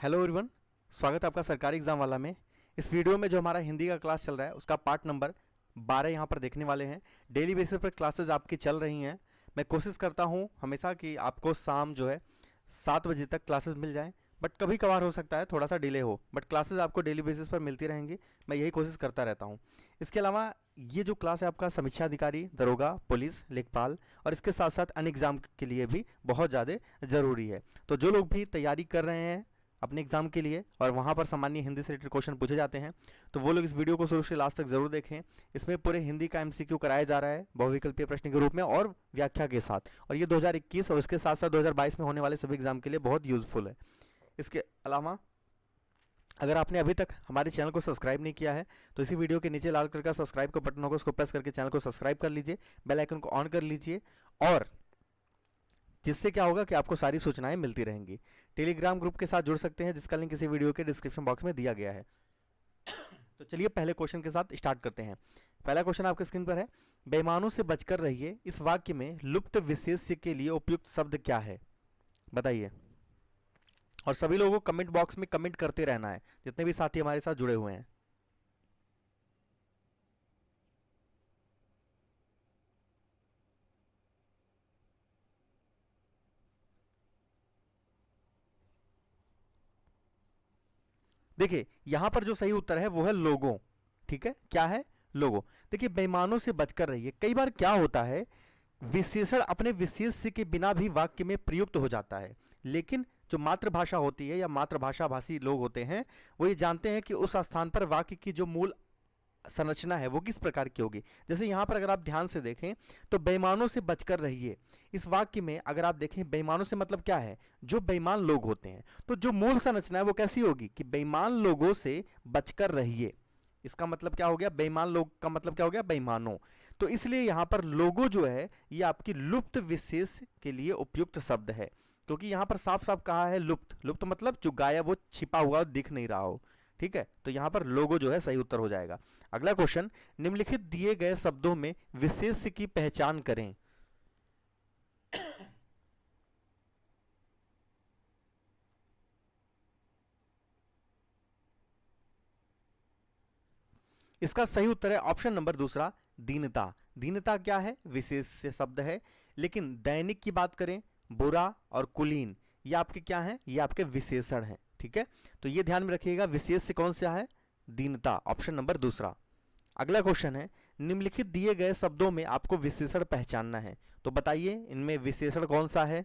Hello everyone, स्वागत है आपका सरकारी एग्जाम वाला में। इस वीडियो में जो हमारा हिंदी का क्लास चल रहा है उसका पार्ट नंबर 12 यहाँ पर देखने वाले हैं। डेली बेसिस पर क्लासेस आपकी चल रही हैं। मैं कोशिश करता हूँ हमेशा कि आपको शाम जो है 7 बजे तक क्लासेस मिल जाएं, बट कभी कभार हो सकता है थोड़ा सा डिले हो, बट क्लासेस आपको डेली बेसिस पर मिलती रहेंगी। मैं यही कोशिश करता रहता हूँ। इसके अलावा ये जो क्लास है आपका समीक्षा अधिकारी, दरोगा, पुलिस, लेखपाल और इसके साथ साथ अन्य एग्जाम के लिए भी बहुत ज़्यादा ज़रूरी है। तो जो लोग भी तैयारी कर रहे हैं अपने एग्जाम के लिए और वहाँ पर सामान्य हिंदी से रिलेटेड क्वेश्चन पूछे जाते हैं, तो वो लोग इस वीडियो को शुरू से लास्ट तक जरूर देखें। इसमें पूरे हिंदी का एमसीक्यू कराया जा रहा है बहुविकल्पीय प्रश्न के रूप में और व्याख्या के साथ, और ये 2021 और इसके साथ साथ 2022 में होने वाले सभी एग्जाम के लिए बहुत यूजफुल है। इसके अलावा अगर आपने अभी तक हमारे चैनल को सब्सक्राइब नहीं किया है तो इसी वीडियो के नीचे लाल कलर का सब्सक्राइब का बटन होगा, उसको प्रेस करके चैनल को सब्सक्राइब कर लीजिए, बेल आइकन को ऑन कर लीजिए, और जिससे क्या होगा कि आपको सारी सूचनाएं मिलती रहेंगी। टेलीग्राम ग्रुप के साथ जुड़ सकते हैं जिसका लिंक इसी वीडियो के डिस्क्रिप्शन बॉक्स में दिया गया है। तो चलिए पहले क्वेश्चन के साथ स्टार्ट करते हैं। पहला क्वेश्चन आपके स्क्रीन पर है, बेईमानों से बचकर रहिए, इस वाक्य में लुप्त विशेष्य के लिए उपयुक्त शब्द क्या है, बताइए। और सभी लोगों को कमेंट बॉक्स में कमेंट करते रहना है, जितने भी साथी हमारे साथ जुड़े हुए हैं। देखिए यहां पर जो सही उत्तर है वो है लोगों। ठीक है, क्या है? लोगों। देखिए बेईमानों से बचकर रहिए, कई बार क्या होता है विशेषण अपने विशेष्य के बिना भी वाक्य में प्रयुक्त हो जाता है, लेकिन जो मातृभाषा होती है या मातृभाषा भाषी लोग होते हैं वो ये जानते हैं कि उस स्थान पर वाक्य की जो मूल संरचना है वो किस प्रकार की होगी। जैसे यहां पर अगर आप ध्यान से देखें तो बेईमानों से बचकर रहिए, इस वाक्य में अगर आप देखें बेईमानों से मतलब क्या है, जो बेईमान लोग होते हैं। तो जो मूल संरचना है वो कैसी होगी कि बेईमान लोगों से बचकर रहिए। इसका मतलब क्या हो गया, बेईमान लोग का मतलब क्या हो गया, बेईमानों। तो इसलिए यहां पर लोगों जो है ये आपकी लुप्त विशेष के लिए उपयुक्त शब्द है, क्योंकि यहां पर साफ साफ कहा है लुप्त। लुप्त मतलब जो गायब हो, छिपा हुआ हो, दिख नहीं रहा हो। ठीक है, तो यहां पर लोगो जो है सही उत्तर हो जाएगा। अगला क्वेश्चन, निम्नलिखित दिए गए शब्दों में विशेष्य की पहचान करें। इसका सही उत्तर है ऑप्शन नंबर दूसरा, दीनता। दीनता क्या है, विशेष्य शब्द है। लेकिन दैनिक की बात करें, बुरा और कुलीन, ये आपके क्या हैं, ये आपके विशेषण हैं। ठीक है, तो ये ध्यान में रखिएगा, विशेष्य कौन सा है, दीनता, ऑप्शन नंबर दूसरा। अगला क्वेश्चन है, निम्नलिखित दिए गए शब्दों में आपको विशेषण पहचानना है, तो बताइए इनमें विशेषण कौन सा है।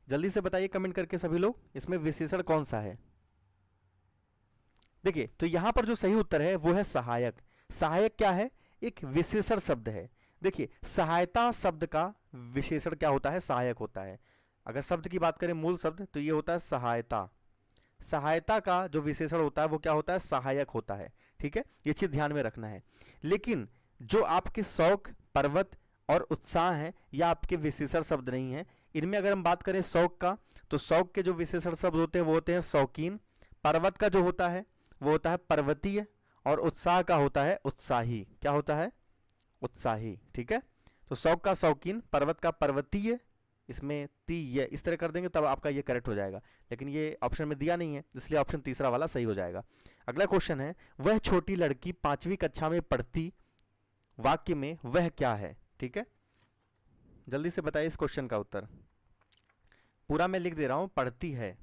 जल्दी से बताइए कमेंट करके सभी लोग, इसमें विशेषण कौन सा है। देखिए तो यहां पर जो सही उत्तर है वो है सहायक। सहायक क्या है, एक विशेषण शब्द है। देखिए सहायता शब्द का विशेषण क्या होता है, सहायक होता है। अगर शब्द की बात करें मूल शब्द तो ये होता है सहायता। सहायता का जो विशेषण होता है वो क्या होता है, सहायक होता है। ठीक है, ये चीज ध्यान में रखना है। लेकिन जो आपके शौक, पर्वत और उत्साह है यह आपके विशेषण शब्द नहीं है। इनमें अगर हम बात करें शौक का, तो शौक के जो विशेषण शब्द होते हैं वो होते हैं शौकीन। पर्वत का जो होता है वो होता है पर्वतीय, और उत्साह का होता है उत्साही। क्या होता है, उत्साही। ठीक है, तो शौक का शौकीन, पर्वत का पर्वतीय, इसमें तीय इस तरह कर देंगे तब आपका ये करेक्ट हो जाएगा, लेकिन ये ऑप्शन में दिया नहीं है इसलिए ऑप्शन तीसरा वाला सही हो जाएगा। अगला क्वेश्चन है, वह छोटी लड़की 5वीं कक्षा में पढ़ती, वाक्य में वह क्या है। ठीक है, जल्दी से बताइए इस क्वेश्चन का उत्तर। पूरा मैं लिख दे रहा हूं, पढ़ती है।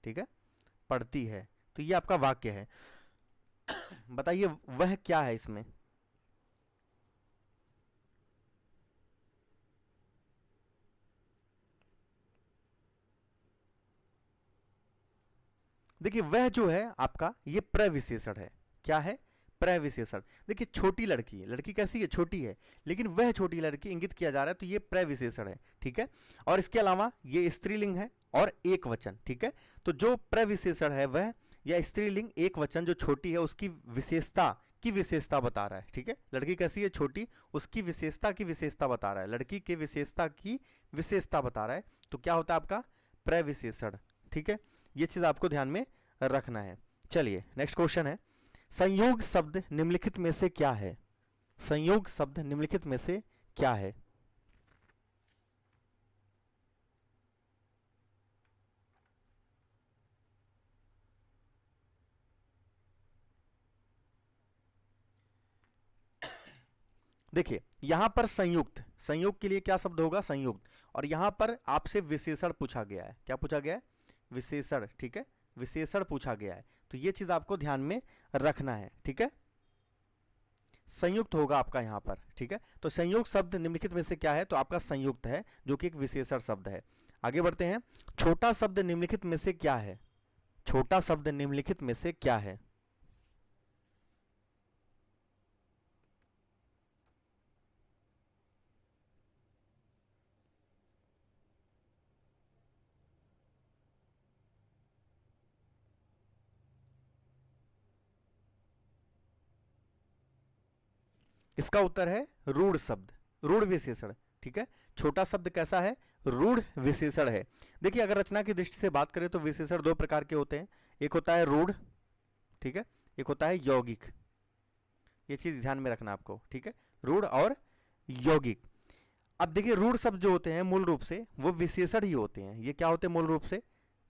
ठीक है, पढ़ती है, तो ये आपका वाक्य है। बताइए वह क्या है इसमें। देखिए वह जो है आपका ये प्रविशेषण है। क्या है, प्रविशेषण। देखिए छोटी लड़की, लड़की कैसी है, छोटी है, लेकिन वह छोटी लड़की इंगित किया जा रहा है, तो ये प्रविशेषण है। ठीक है, और इसके अलावा ये स्त्रीलिंग है और एक वचन। ठीक है, तो जो प्रविशेषण है वह या स्त्रीलिंग एक वचन जो छोटी है उसकी विशेषता की विशेषता बता रहा है। ठीक है, लड़की कैसी है, छोटी, उसकी विशेषता की विशेषता बता रहा है, लड़की के विशेषता की विशेषता बता रहा है, तो क्या होता है आपका प्रविशेषण। ठीक है, ये चीज आपको ध्यान में रखना है। चलिए नेक्स्ट क्वेश्चन है, संयोग शब्द निम्नलिखित में से क्या है? संयोग शब्द निम्नलिखित में से क्या है? देखिए यहां पर संयुक्त, संयोग के लिए क्या शब्द होगा? संयुक्त। और यहां पर आपसे विशेषण पूछा गया है। क्या पूछा गया है? विशेषण। ठीक है, विशेषण पूछा गया है, तो ये चीज आपको ध्यान में रखना है। ठीक है, संयुक्त होगा आपका यहां पर। ठीक है, तो संयोग शब्द निम्नलिखित में से क्या है? तो आपका संयुक्त है, जो कि एक विशेषण शब्द है। आगे बढ़ते हैं, छोटा शब्द निम्नलिखित में से क्या है? छोटा शब्द निम्नलिखित में से क्या है? इसका उत्तर है रूढ़ शब्द, रूढ़ विशेषण। ठीक है, छोटा शब्द कैसा है? रूढ़ विशेषण है। देखिए अगर रचना की दृष्टि से बात करें तो विशेषण दो प्रकार के होते हैं, एक होता है रूढ़, ठीक है, एक होता है यौगिक। ये चीज ध्यान में रखना आपको। ठीक है, रूढ़ और यौगिक। अब देखिए रूढ़ शब्द जो होते हैं मूल रूप से वो विशेषण ही होते हैं। ये क्या होते हैं? मूल रूप से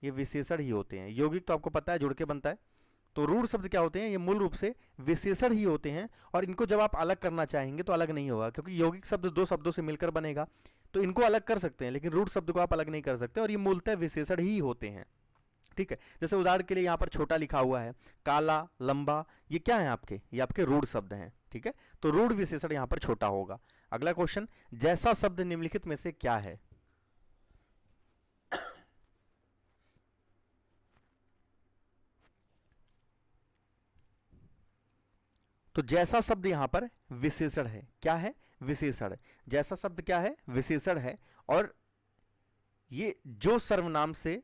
ये विशेषण ही होते हैं। यौगिक तो आपको पता है जुड़ के बनता है। तो रूढ़ शब्द क्या होते हैं? ये मूल रूप से विशेषण ही होते हैं, और इनको जब आप अलग करना चाहेंगे तो अलग नहीं होगा, क्योंकि यौगिक शब्द दो शब्दों से मिलकर बनेगा, तो इनको अलग कर सकते हैं, लेकिन रूढ़ शब्द को आप अलग नहीं कर सकते, और ये मूलतः विशेषण ही होते हैं। ठीक है, जैसे उदाहरण के लिए यहाँ पर छोटा लिखा हुआ है, काला, लंबा, ये क्या है आपके? ये आपके रूढ़ शब्द हैं। ठीक है, तो रूढ़ विशेषण यहाँ पर छोटा होगा। अगला क्वेश्चन, जैसा शब्द निम्नलिखित में से क्या है? तो जैसा शब्द यहां पर विशेषण है। क्या है? विशेषण। जैसा शब्द क्या है? विशेषण है, और ये जो सर्वनाम से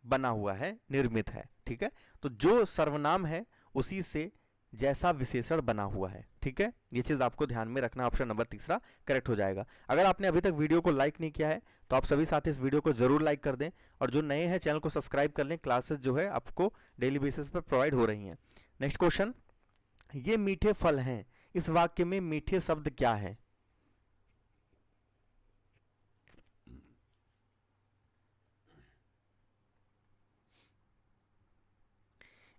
बना हुआ है, निर्मित है। ठीक है, तो जो सर्वनाम है उसी से जैसा विशेषण बना हुआ है। ठीक है, ये चीज आपको ध्यान में रखना। ऑप्शन नंबर तीसरा करेक्ट हो जाएगा। अगर आपने अभी तक वीडियो को लाइक नहीं किया है तो आप सभी साथी इस वीडियो को जरूर लाइक कर दें, और जो नए हैं चैनल को सब्सक्राइब कर लें। क्लासेस जो है आपको डेली बेसिस पर प्रोवाइड हो रही हैं। नेक्स्ट क्वेश्चन, ये मीठे फल हैं, इस वाक्य में मीठे शब्द क्या है?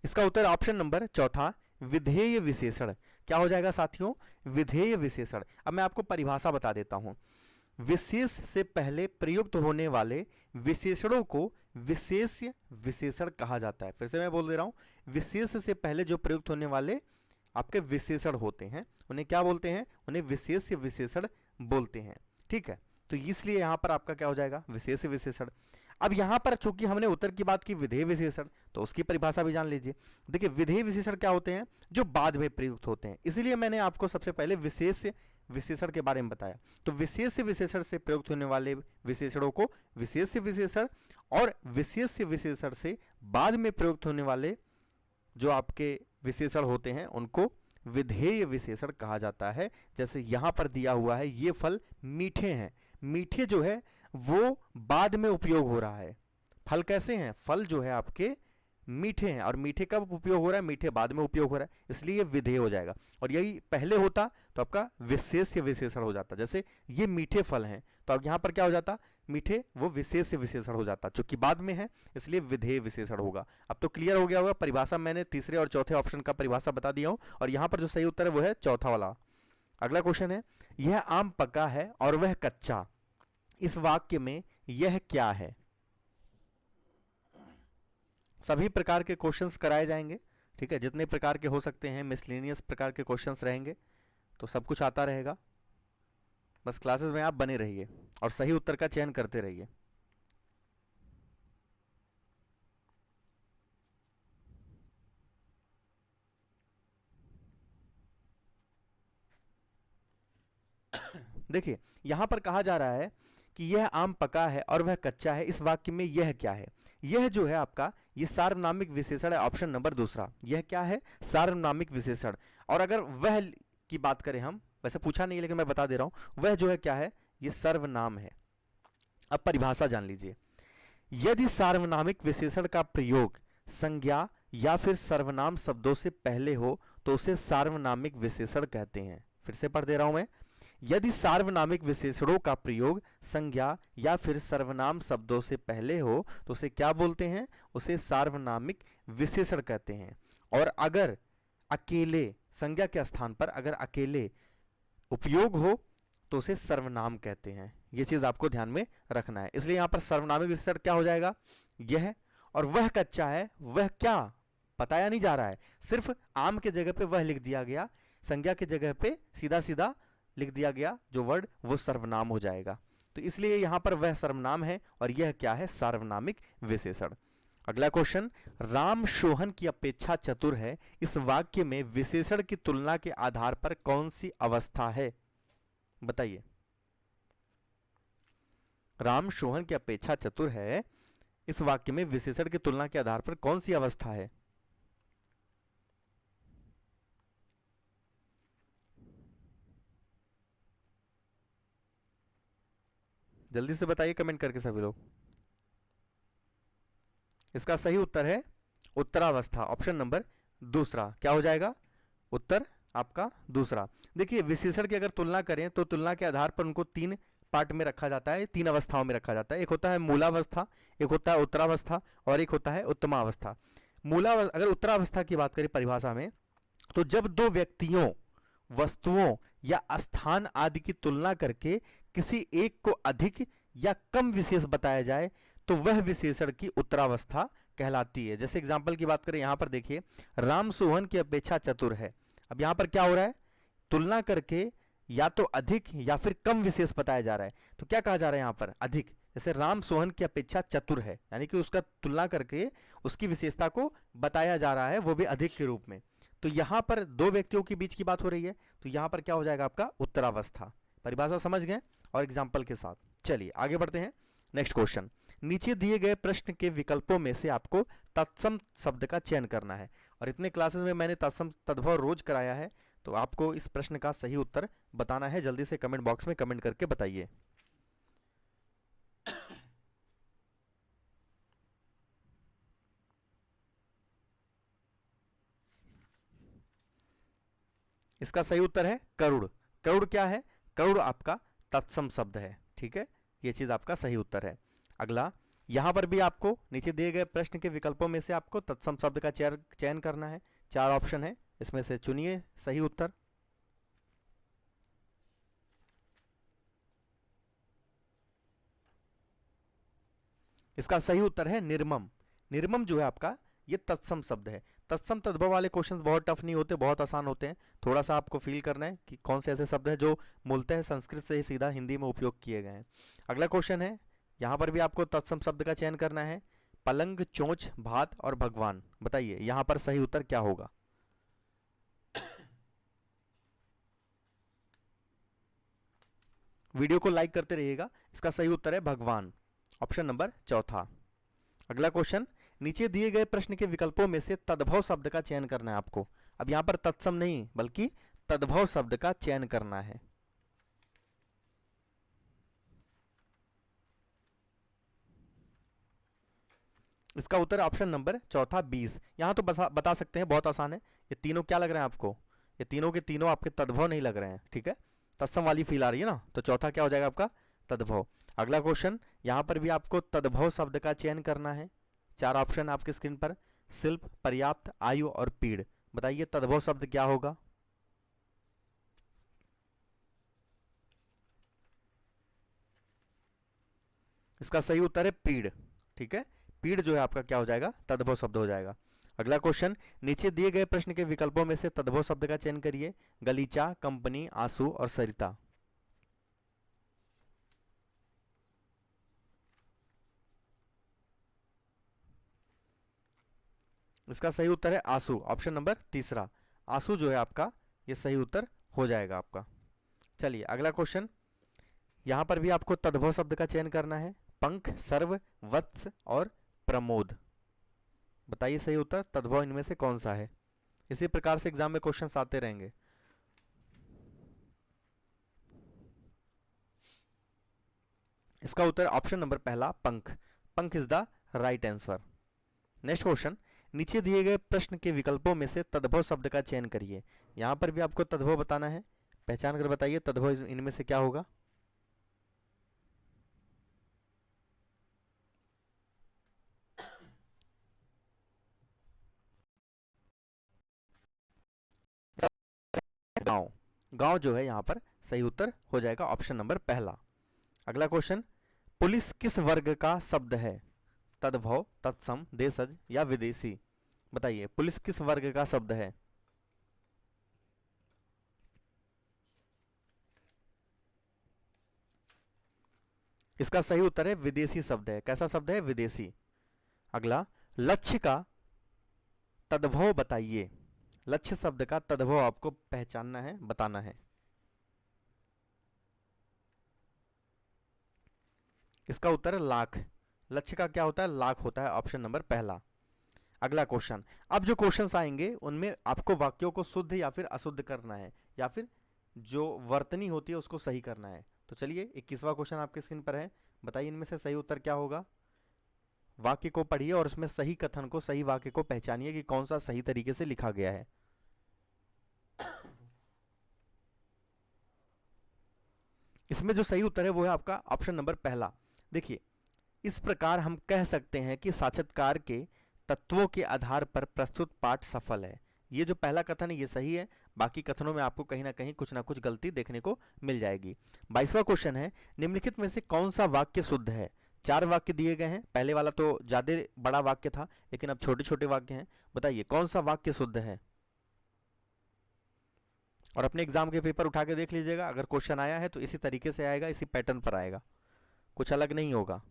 इसका उत्तर ऑप्शन नंबर चौथा, विधेय विशेषण। क्या हो जाएगा साथियों? विधेय विशेषण। अब मैं आपको परिभाषा बता देता हूं। विशेष से पहले प्रयुक्त होने वाले विशेषणों को विशेष्य विशेषण कहा जाता है। फिर से मैं बोल दे रहा हूं, विशेष से पहले जो प्रयुक्त होने वाले आपके विशेषण होते हैं उन्हें क्या बोलते हैं? उन्हें विशेष्य विशेषण बोलते हैं। ठीक है, तो इसलिए यहां पर आपका क्या हो जाएगा? विशेष विशेषण। अब यहां पर चूंकि हमने उत्तर की बात की विधेय विशेषण, तो उसकी परिभाषा भी जान लीजिए। देखिए विधेय विशेषण क्या होते हैं? जो बाद में प्रयुक्त होते हैं। इसलिए मैंने आपको सबसे पहले विशेष विशेषण के बारे में बताया। तो विशेष विशेषण से प्रयुक्त होने वाले विशेषणों को विशेष विशेषण, और विशेष विशेषण से बाद में प्रयुक्त होने वाले जो आपके विशेषण होते हैं उनको विधेय विशेषण कहा जाता है। जैसे यहां पर दिया हुआ है, ये फल मीठे हैं। मीठे जो है वो बाद में उपयोग हो रहा है। फल कैसे हैं? फल जो है आपके मीठे हैं, और मीठे कब उपयोग हो रहा है? मीठे बाद में उपयोग हो रहा है, इसलिए विधेय हो जाएगा। और यही पहले होता तो आपका विशेष विशेषण हो जाता। जैसे ये मीठे फल हैं, तो अब यहां पर क्या हो जाता? मीठे, वो विशेष विशेषण हो जाता। चूंकि बाद में है इसलिए विधेय विशेषण होगा। अब तो क्लियर हो गया होगा। परिभाषा मैंने तीसरे और चौथे ऑप्शन का परिभाषा बता दिया हूं, और यहां पर जो सही उत्तर है वो है चौथा वाला। अगला क्वेश्चन है, यह आम पका है और वह कच्चा, इस वाक्य में यह क्या है? सभी प्रकार के क्वेश्चंस कराए जाएंगे। ठीक है, जितने प्रकार के हो सकते हैं, मिसलेनियस प्रकार के क्वेश्चंस रहेंगे, तो सब कुछ आता रहेगा। बस क्लासेस में आप बने रहिए और सही उत्तर का चयन करते रहिए। देखिए यहां पर कहा जा रहा है कि यह आम पका है और वह कच्चा है, इस वाक्य में यह क्या है? यह जो है आपका, ये सार्वनामिक विशेषण है। ऑप्शन नंबर दूसरा, यह क्या है? सार्वनामिक विशेषण। और अगर वह की बात करें हम, वैसे पूछा नहीं लेकिन मैं बता दे रहा हूं, वह जो है क्या है? ये सर्वनाम है। अब परिभाषा जान लीजिए। यदि सार्वनामिक विशेषण का प्रयोग संज्ञा, या फिर सर्वनाम शब्दों से पहले हो तो उसे सार्वनामिक विशेषण कहते हैं। फिर से पढ़ दे रहा हूं मैं। यदि सार्वनामिक विशेषणों का प्रयोग संज्ञा या फिर सर्वनाम शब्दों से पहले हो तो उसे क्या बोलते हैं? उसे सार्वनामिक विशेषण कहते हैं। और अगर अकेले, संज्ञा के स्थान पर अगर अकेले उपयोग हो तो उसे सर्वनाम कहते हैं। ये चीज आपको ध्यान में रखना है। इसलिए यहां पर सर्वनामिक विशेषण क्या हो जाएगा? यह। और वह कच्चा है, वह क्या बताया नहीं जा रहा है, सिर्फ आम के जगह पे वह लिख दिया गया, संज्ञा के जगह पे सीधा सीधा लिख दिया गया जो वर्ड, वो सर्वनाम हो जाएगा। तो इसलिए यहां पर वह सर्वनाम है और यह क्या है? सार्वनामिक विशेषण। अगला क्वेश्चन, राम सोहन की अपेक्षा चतुर है, इस वाक्य में विशेषण की तुलना के आधार पर कौन सी अवस्था है? बताइए। राम सोहन की अपेक्षा चतुर है, इस वाक्य में विशेषण की तुलना के आधार पर कौन सी अवस्था है? जल्दी से बताइए कमेंट करके सभी लोग। इसका सही उत्तर है उत्तरावस्था, ऑप्शन नंबर दूसरा। क्या हो जाएगा? उत्तर आपका दूसरा। देखिए, विशेषण की अगर तुलना करें तो तुलना के आधार पर उनको तीन पार्ट में रखा जाता है, तीन अवस्थाओं में रखा जाता है। एक होता है मूलावस्था, एक होता है उत्तरावस्था और एक होता है उत्तमावस्था। अगर उत्तरावस्था की बात करें परिभाषा में, तो जब दो व्यक्तियों, वस्तुओं या स्थान आदि की तुलना करके किसी एक को अधिक या कम विशेष बताया जाए तो वह विशेषण की उत्तरावस्था कहलाती है। जैसे एग्जांपल की बात करें, यहां पर देखिए, राम सोहन की अपेक्षा चतुर है। अब यहां पर क्या हो रहा है? तुलना करके या तो अधिक या फिर कम विशेष बताया जा रहा है। तो क्या कहा जा रहा है यहां पर? अधिक। जैसे राम सोहन की अपेक्षा चतुर है, यानी कि उसका तुलना करके उसकी विशेषता को बताया जा रहा है, वो भी अधिक के रूप में। तो यहां पर दो व्यक्तियों के बीच की बात हो रही है, तो यहां पर क्या हो जाएगा? आपका उत्तरावस्था। परिभाषा समझ गए और एग्जाम्पल के साथ। चलिए आगे बढ़ते हैं। नेक्स्ट क्वेश्चन, नीचे दिए गए प्रश्न के विकल्पों में से आपको तत्सम शब्द का चयन करना है। और इतने क्लासेस में मैंने तत्सम तद्भव रोज कराया है, तो आपको इस प्रश्न का सही उत्तर बताना है। जल्दी से कमेंट बॉक्स में कमेंट करके बताइए। इसका सही उत्तर है करुड़। करुड़ क्या है? करुड़ आपका तत्सम शब्द है। ठीक है, ये चीज आपका सही उत्तर है। अगला, यहां पर भी आपको नीचे दिए गए प्रश्न के विकल्पों में से आपको तत्सम शब्द का चयन करना है। चार ऑप्शन है, इसमें से चुनिए सही उत्तर। इसका सही उत्तर है निर्मम। निर्मम जो है आपका, ये तत्सम शब्द है। तत्सम तद्भव वाले क्वेश्चंस बहुत टफ नहीं होते, बहुत आसान होते हैं। थोड़ा सा आपको फील करना है कि कौन से ऐसे शब्द हैं जो मूलतः संस्कृत से ही सीधा हिंदी में उपयोग किए गए हैं। अगला क्वेश्चन है, यहाँ पर भी आपको तत्सम शब्द का चयन करना है। पलंग, चोंच, भात और भगवान। बताइए यहाँ पर सही उत्तर क्या होगा? वीडियो को लाइक करते रहिएगा। इसका सही उत्तर है भगवान, ऑप्शन नंबर चौथा। अगला क्वेश्चन, नीचे दिए गए प्रश्न के विकल्पों में से तद्भव शब्द का चयन करना है आपको। अब यहां पर तत्सम नहीं बल्कि तद्भव शब्द का चयन करना है। इसका उत्तर ऑप्शन नंबर चौथा 20। यहां तो बता सकते हैं, बहुत आसान है। ये तीनों क्या लग रहे हैं आपको? ये तीनों के तीनों आपके तद्भव नहीं लग रहे हैं। ठीक है, तत्सम वाली फील आ रही है ना, तो चौथा क्या हो जाएगा आपका? तद्भव। अगला क्वेश्चन, यहां पर भी आपको तद्भव शब्द का चयन करना है। चार ऑप्शन आपके स्क्रीन पर, शिल्प, पर्याप्त, आयु और पीड़। बताइए तद्भव शब्द क्या होगा? इसका सही उत्तर है पीड़। ठीक है, पीड़ जो है आपका क्या हो जाएगा? तद्भव शब्द हो जाएगा। अगला क्वेश्चन, नीचे दिए गए प्रश्न के विकल्पों में से तद्भव शब्द का चयन करिए। गलीचा, कंपनी, आंसू और सरिता। इसका सही उत्तर है आंसू, ऑप्शन नंबर तीसरा। आंसू जो है आपका, ये सही उत्तर हो जाएगा आपका। चलिए अगला क्वेश्चन, यहां पर भी आपको तद्भव शब्द का चयन करना है। पंख, सर्व, वत्स और प्रमोद। बताइए सही उत्तर तद्भव इनमें से कौन सा है? इसी प्रकार से एग्जाम में क्वेश्चंस आते रहेंगे। इसका उत्तर ऑप्शन नंबर पहला पंख। पंख is the right answer. Next question, नीचे दिए गए प्रश्न के विकल्पों में से तद्भव शब्द का चयन करिए। यहाँ पर भी आपको तद्भव बताना है, पहचान कर बताइए तद्भव इनमें से क्या होगा। गांव, गांव जो है यहाँ पर सही उत्तर हो जाएगा ऑप्शन नंबर पहला। अगला क्वेश्चन, पुलिस किस वर्ग का शब्द है? तद्भव, तत्सम, देशज या विदेशी? बताइए पुलिस किस वर्ग का शब्द है? इसका सही उत्तर है विदेशी शब्द है। कैसा शब्द है? विदेशी। अगला, लक्ष्य का तद्भव बताइए। लक्ष्य शब्द का तद्भव आपको पहचानना है, बताना है। इसका उत्तर है लाख। लक्ष्य का क्या होता है? लाख होता है, ऑप्शन नंबर पहला। अगला क्वेश्चन, अब जो क्वेश्चंस आएंगे उनमें आपको वाक्यों को शुद्ध या फिर अशुद्ध करना है, या फिर जो वर्तनी होती है उसको सही करना है। तो चलिए 21वां क्वेश्चन आपके स्क्रीन पर है, बताइए इनमें से सही उत्तर क्या होगा। वाक्य को पढ़िए और उसमें सही कथन को, सही वाक्य को पहचानिए कि कौन सा सही तरीके से लिखा गया है। इसमें जो सही उत्तर है वो है आपका ऑप्शन नंबर पहला। देखिए, इस प्रकार हम कह सकते हैं कि साक्षात्कार के तत्वों के आधार पर प्रस्तुत पाठ सफल है। ये जो पहला कथन है ये सही है, बाकी कथनों में आपको कहीं ना कुछ गलती देखने को मिल जाएगी। 22वां क्वेश्चन है, निम्नलिखित में से कौन सा वाक्य शुद्ध है? 4 वाक्य दिए गए हैं, पहले वाला तो ज्यादा बड़ा वाक्य था, लेकिन अब छोटे छोटे वाक्य हैं। बताइए कौन सा वाक्य शुद्ध है? और अपने एग्जाम के पेपर उठा के देख लीजिएगा, अगर क्वेश्चन आया है तो इसी तरीके से आएगा, इसी पैटर्न पर आएगा, कुछ अलग नहीं होगा।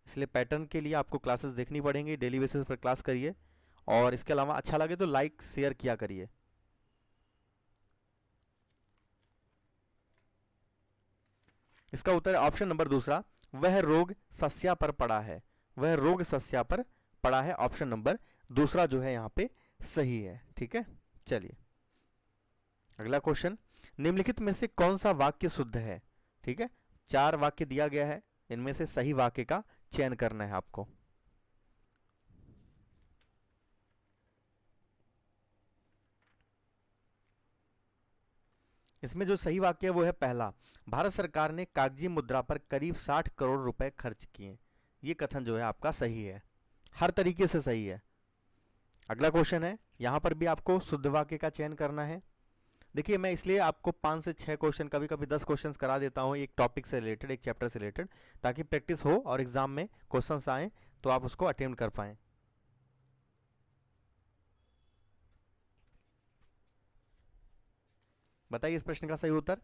इसलिए पैटर्न के लिए आपको क्लासेस देखनी पड़ेंगी, डेली बेसिस पर क्लास करिए, और इसके अलावा अच्छा लगे तो लाइक शेयर किया करिए। इसका उत्तर है ऑप्शन नंबर दूसरा, वह रोग सस्या पर पड़ा है। वह रोग सस्या पर पड़ा है, ऑप्शन नंबर दूसरा जो है यहाँ पे सही है। ठीक है, चलिए अगला क्वेश्चन, निम्नलिखित में से कौन सा वाक्य शुद्ध है? ठीक है, 4 वाक्य दिया गया है, इनमें से सही वाक्य का चयन करना है आपको। इसमें जो सही वाक्य है वो है पहला, भारत सरकार ने कागजी मुद्रा पर करीब 60 करोड़ रुपए खर्च किए। ये कथन जो है आपका सही है, हर तरीके से सही है। अगला क्वेश्चन है, यहां पर भी आपको शुद्ध वाक्य का चयन करना है। देखिए, मैं इसलिए आपको 5 से 6 क्वेश्चन, कभी कभी 10 क्वेश्चन करा देता हूँ एक टॉपिक से रिलेटेड, एक चैप्टर से रिलेटेड, ताकि प्रैक्टिस हो और एग्जाम में क्वेश्चन आए तो आप उसको अटेम्प्ट कर पाएं। बताइए इस प्रश्न का सही उत्तर।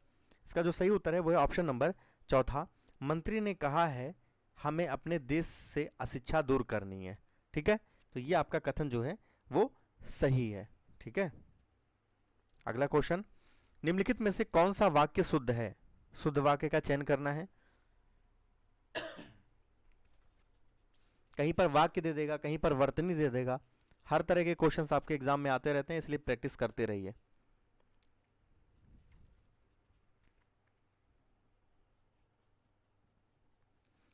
इसका जो सही उत्तर है वो है ऑप्शन नंबर चौथा, मंत्री ने कहा है हमें अपने देश से अशिक्षा दूर करनी है। ठीक है, तो ये आपका कथन जो है वो सही है। ठीक है, अगला क्वेश्चन, निम्नलिखित में से कौन सा वाक्य शुद्ध है? शुद्ध वाक्य का चयन करना है। कहीं पर वाक्य दे देगा, कहीं पर वर्तनी दे देगा, हर तरह के क्वेश्चंस आपके एग्जाम में आते रहते हैं, इसलिए प्रैक्टिस करते रहिए।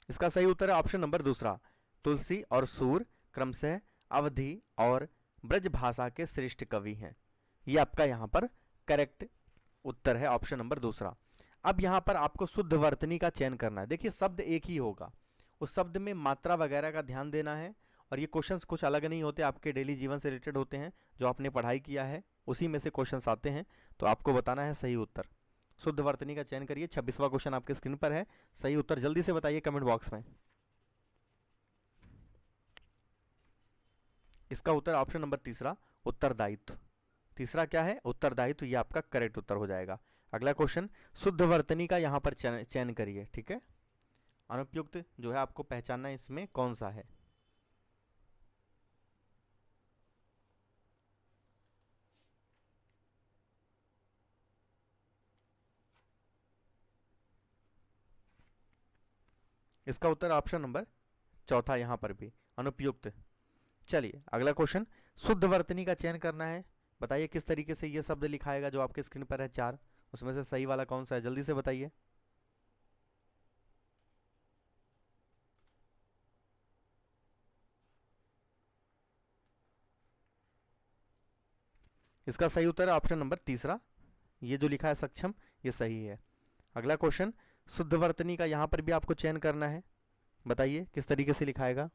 इसका सही उत्तर है ऑप्शन नंबर दूसरा, तुलसी और सूर क्रमशः अवधि और ब्रज भाषा के श्रेष्ठ कवि हैं। ये आपका यहाँ पर करेक्ट उत्तर है, ऑप्शन नंबर दूसरा। अब यहाँ पर आपको शुद्ध वर्तनी का चयन करना है। देखिए, शब्द एक ही होगा, उस शब्द में मात्रा वगैरह का ध्यान देना है, और ये क्वेश्चंस कुछ अलग नहीं होते, आपके डेली जीवन से रिलेटेड होते हैं, जो आपने पढ़ाई किया है उसी में से क्वेश्चंस आते हैं। तो आपको बताना है सही उत्तर। शुद्ध वर्तनी का चयन करिए। 26वां क्वेश्चन आपके स्क्रीन पर है, सही उत्तर जल्दी से बताइए कमेंट बॉक्स में। इसका उत्तर ऑप्शन नंबर तीसरा, उत्तरदायित्व। तीसरा क्या है? उत्तरदायित्व, ये आपका करेक्ट उत्तर हो जाएगा। अगला क्वेश्चन, शुद्ध वर्तनी का यहाँ पर चयन करिए। ठीक है, अनुपयुक्त जो है आपको पहचानना है इसमें कौन सा है। इसका उत्तर ऑप्शन नंबर चौथा, यहाँ पर भी अनुपयुक्त। चलिए अगला क्वेश्चन, शुद्ध वर्तनी का चयन करना है। बताइए किस तरीके से ये शब्द लिखाएगा जो आपके स्क्रीन पर है 4, उसमें से सही वाला कौन सा है, जल्दी से बताइए। इसका सही उत्तर है ऑप्शन नंबर तीसरा, ये जो लिखा है सक्षम, ये सही है। अगला क्वेश्चन, शुद्धवर्तनी का यहाँ पर भी आपको चयन करना है, बताइए किस तरीके से लिखाएगा।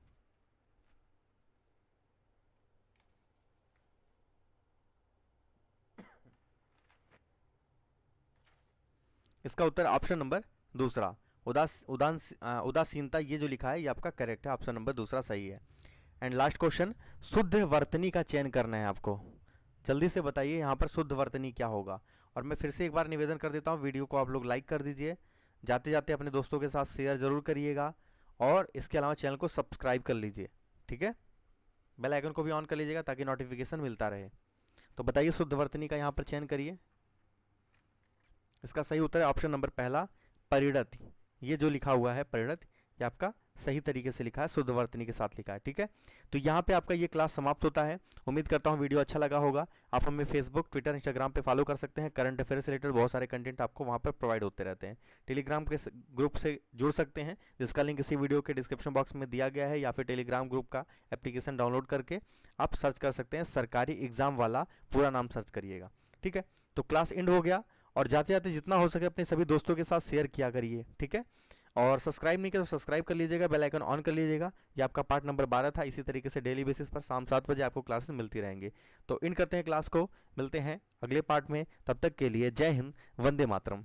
इसका उत्तर ऑप्शन नंबर दूसरा, उदासीनता, ये जो लिखा है ये आपका करेक्ट है, ऑप्शन नंबर दूसरा सही है। एंड लास्ट क्वेश्चन, शुद्ध वर्तनी का चयन करना है आपको, जल्दी से बताइए यहाँ पर शुद्ध वर्तनी क्या होगा। और मैं फिर से एक बार निवेदन कर देता हूँ, वीडियो को आप लोग लाइक कर दीजिए, जाते जाते अपने दोस्तों के साथ शेयर जरूर करिएगा, और इसके अलावा चैनल को सब्सक्राइब कर लीजिए, ठीक है। बेल आइकन को भी ऑन कर लीजिएगा ताकि नोटिफिकेशन मिलता रहे। तो बताइए शुद्ध वर्तनी का यहाँ पर चयन करिए। इसका सही उत्तर है ऑप्शन नंबर पहला, परिणत, ये जो लिखा हुआ है परिणत, ये आपका सही तरीके से लिखा है, शुद्ध वर्तनी के साथ लिखा है, ठीक है। तो यहाँ पे आपका ये क्लास समाप्त होता है। उम्मीद करता हूँ वीडियो अच्छा लगा होगा। आप हमें फेसबुक, ट्विटर, इंस्टाग्राम पे फॉलो कर सकते हैं। करंट अफेयर से रिलेटेड बहुत सारे कंटेंट आपको वहाँ पर प्रोवाइड होते रहते हैं। टेलीग्राम के ग्रुप से जुड़ सकते हैं, जिसका लिंक इसी वीडियो के डिस्क्रिप्शन बॉक्स में दिया गया है, या फिर टेलीग्राम ग्रुप का एप्लीकेशन डाउनलोड करके आप सर्च कर सकते हैं, सरकारी एग्जाम वाला पूरा नाम सर्च करिएगा, ठीक है। तो क्लास एंड हो गया, और जाते जाते जितना हो सके अपने सभी दोस्तों के साथ शेयर किया करिए, ठीक है। और सब्सक्राइब नहीं किया तो सब्सक्राइब कर लीजिएगा, बेल आइकन ऑन कर लीजिएगा। ये आपका पार्ट नंबर 12 था। इसी तरीके से डेली बेसिस पर शाम 7 बजे आपको क्लासेस मिलती रहेंगी। तो इन करते हैं क्लास को, मिलते हैं अगले पार्ट में, तब तक के लिए जय हिंद, वंदे मातरम।